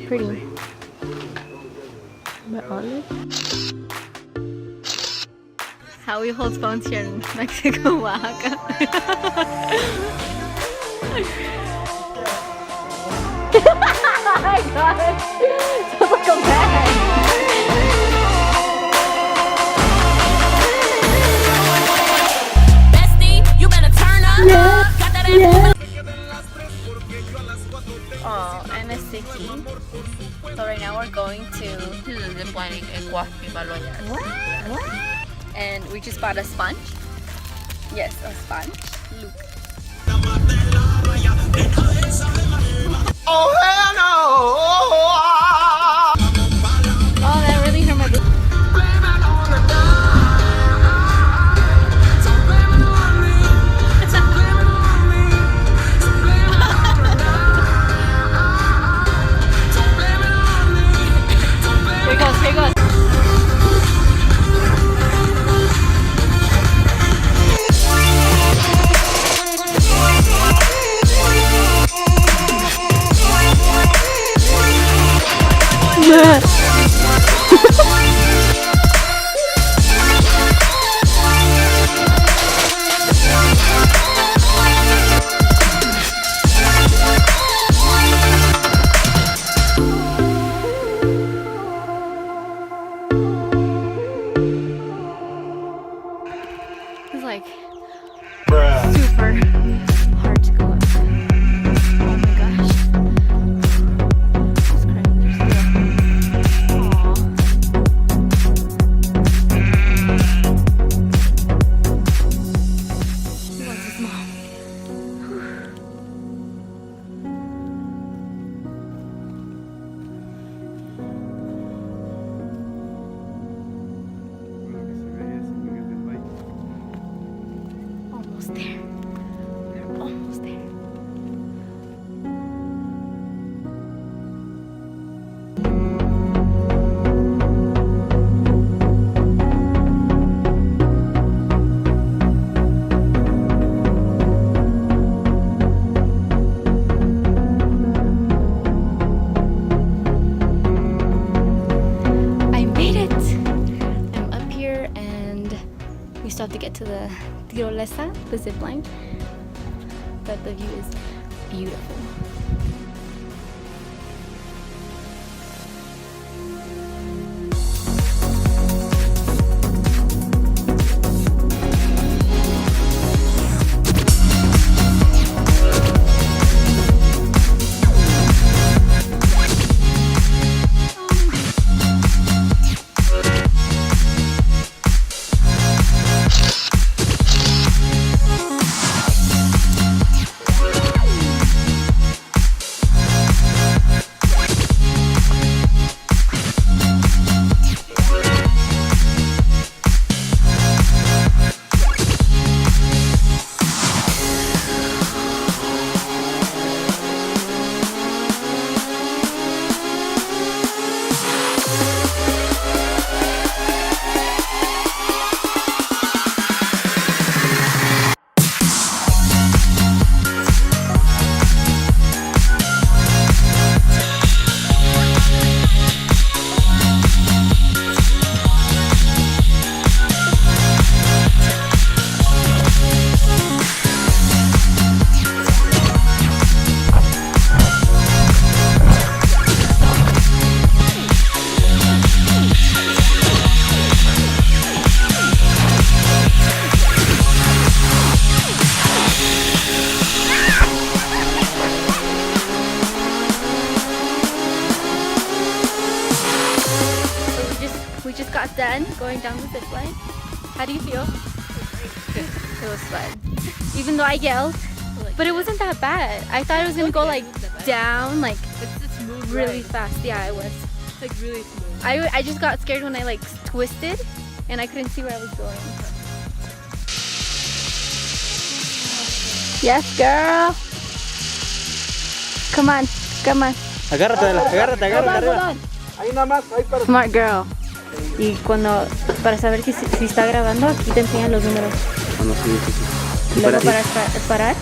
pretty. But olive. How we hold phones here in Mexico, Oaxaca. Oh my god! Sounds like a bag! Bestie, you better turn up! Yeah. Got that ass. Oh, and a sticky. So right now we're going to the Ziplining in Cuajimoloyas. What? And we just bought a sponge. Yes, a sponge. Look. Oh hell no! Oh, that really hurt my boot. Here goes, here goes. It's like super hard to go up. Oh my gosh. It's crazy. There's still. Aww. What's his mom? Almost there. We're almost there. I made it! I'm up here and we still have to get to the tirolesa, the zip line, but the view is beautiful. We just got done going down the zip line. How do you feel? It was fun. Even though I yelled, but it wasn't that bad. I thought it was gonna go like down, like really fast. Yeah, it was. It's like really smooth. I just got scared when I like twisted and I couldn't see where I was going. Yes, girl. Come on, come on. Agárrate arriba. Ahí nada más, ahí para. Smart girl. Y cuando, para saber si está grabando, aquí te enseñan los números. No, sí. Luego para parar.